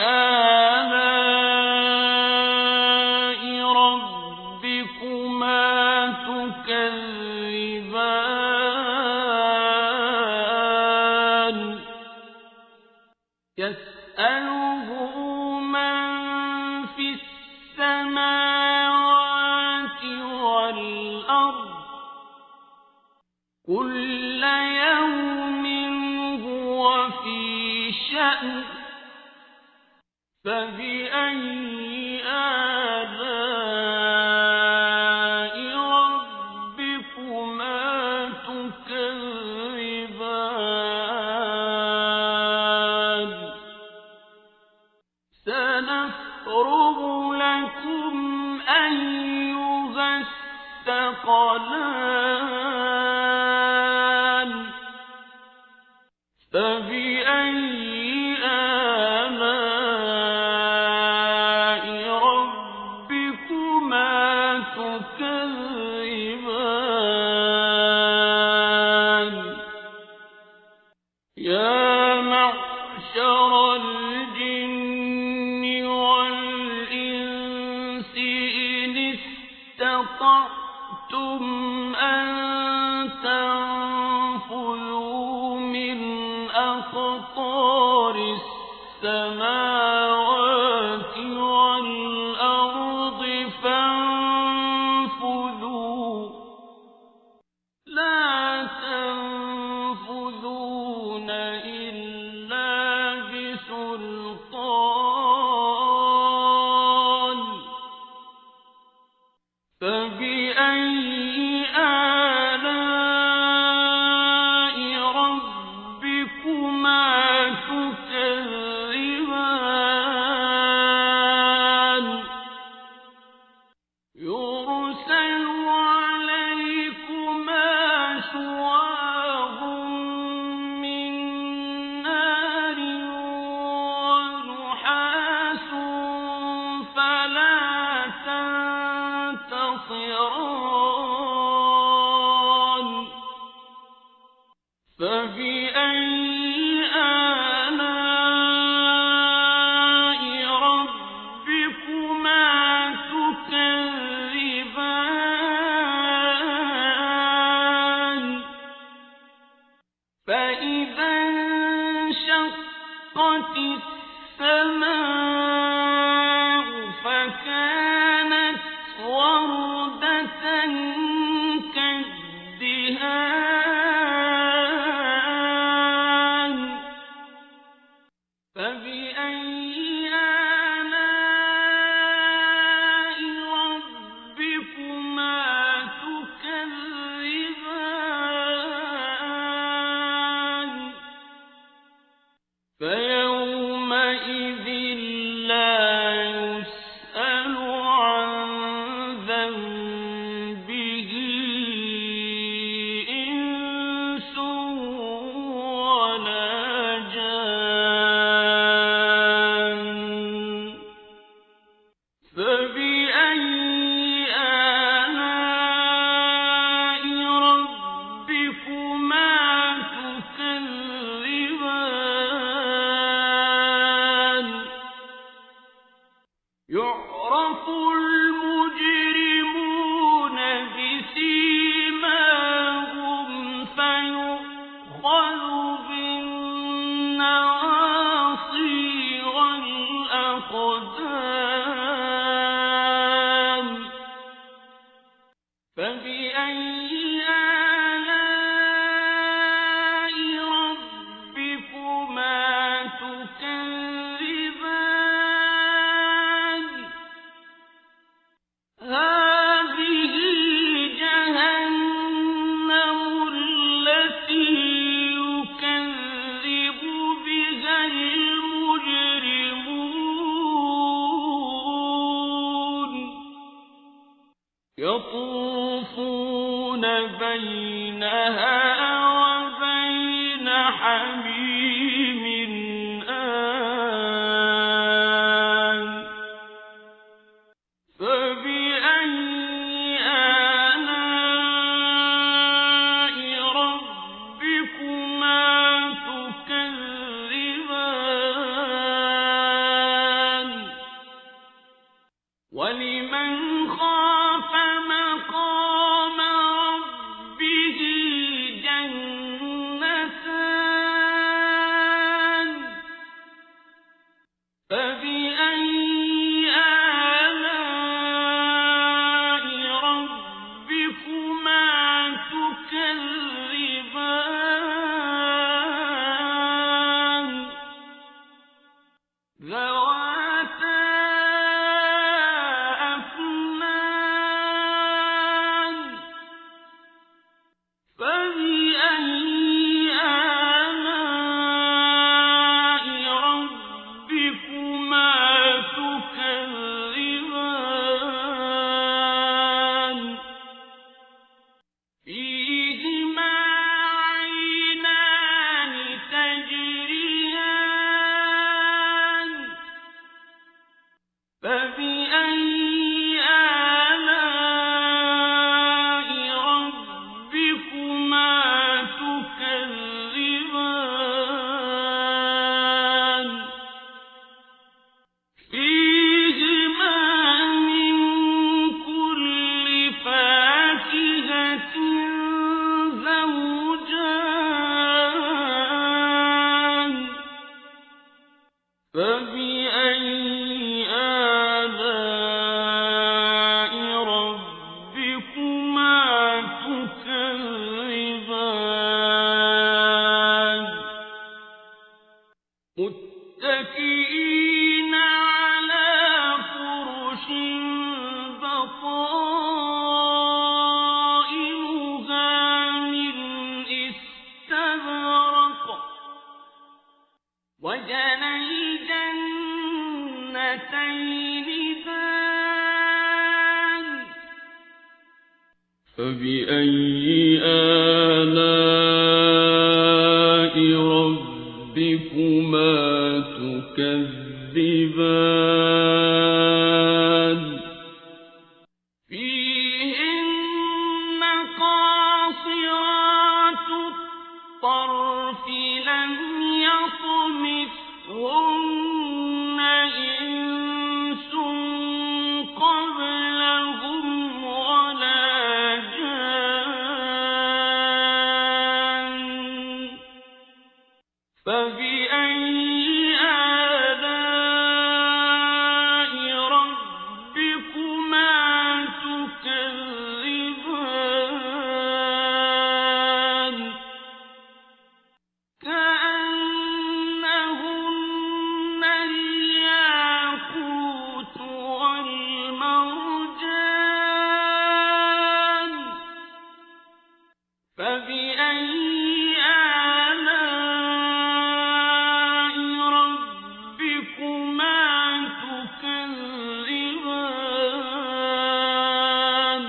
Speaker 1: آلاء ربكما تكذبان يسأله من في السماوات والأرض كل يوم هو في شأن فبأي آلاء ربكما تكذبان سنفرغ لكم أيها الثقلان فبأي آلاء ربكما تكذبان يا معشر الجن والإنس إن استطعتم أن تنفذوا من أقطار السماوات والأرض فانفذوا لا تنفذون إلا بسلطان فبأي آلاء ربكما تكذبان يرسل عليكما شواظ من نار ونحاس فلا تنتصران فبأي آلاء ربكما تكذبان فإذا انشقت السماء فكانت وردة كالدهان فبأي آلاء ربكما تكذبان فيومئذ لا يسأل عن ذنبه إنس ولا جان فبأي آلاء ربكما تكذبان يعرف المجرمون بسيماهم فيؤخذ بالنواصي والأقدام فبأي آلاء ربكما تكذبان هذه جهنم التي يكذب بها المجرمون يطوفون بينها وبين حميم آن فبأي آلاء ربكما تكذبان ولمن خاف مقام ربه جنتان فبأي آلاء ربكما تكذبان ذواتا أفنان فبأي آلاء ربكما تكذبان فيهما عينان تجريان فبأي آلاء ربكما تكذبان فيهما من كل فاكهة زوجان فبأي آلاء ربكما تكذبان متكئين على فرش بطائنها من استبرق وجنى الجنتين دان فبأي آلاء ربكما تكذبان فيهن قاصرات الطرف لم يطمثهن إنس قبلهم ولا جان فبأي آلاء ربكما تكذبان كأنهن الياقوت والمرجان فبأي آلاء ربكما تكذبان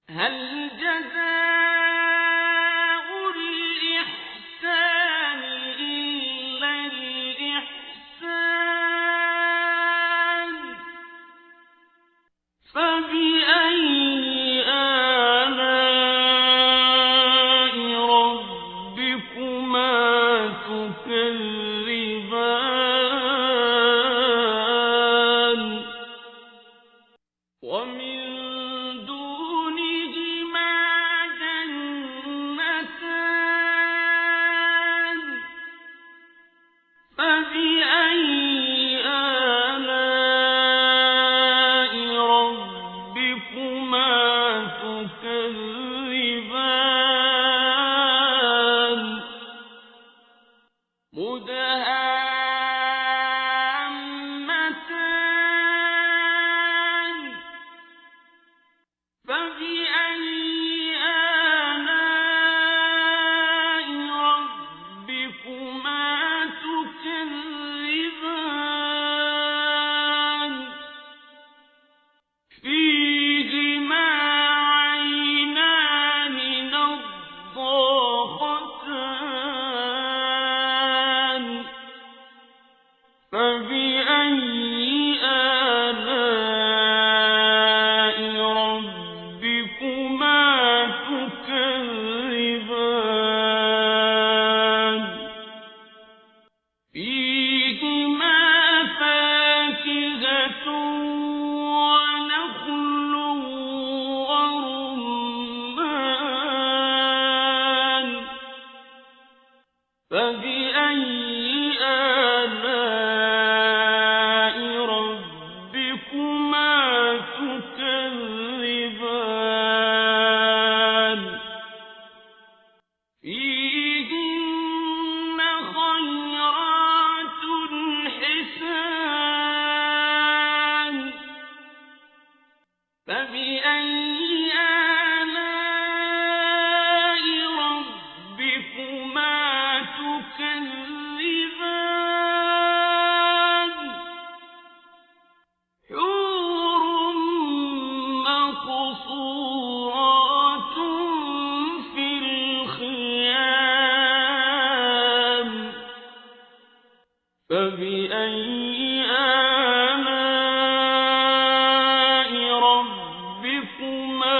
Speaker 1: هل جزاء الإحسان إلا الإحسان فبأي آلاء ربكما تكذبان فبأي آلاء ربكما تكذبان مدهامتان فبأي آلاء ربكما تكذبان فيهما عينان نضاختان فبأي آلاء ربكما تكذبان فيهما فاكهة ونخل ورمان فبأي آلاء ربكما تكذبان فيهن خيرات حسان فبأي آلاء ربكما تكذبان حور مقصورات في الخيام فبأي آلاء ربكما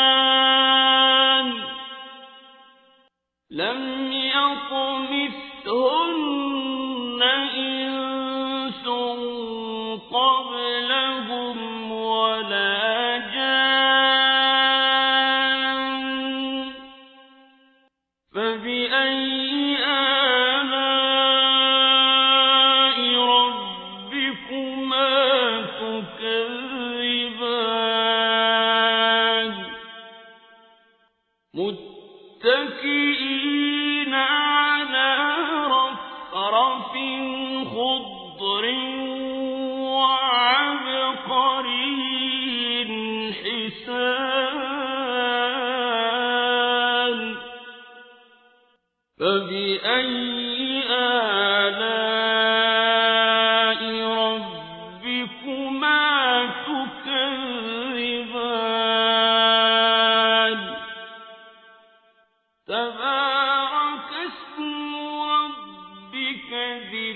Speaker 1: تكذبان لم يطمثهن إنس قبلهم ولا جان فبأي آلاء ربكما تكذبان متكئين على رفرف خضر وعبقري حسان فبأي آلاء ربكما تكذبان تبارك اسم ربك ذي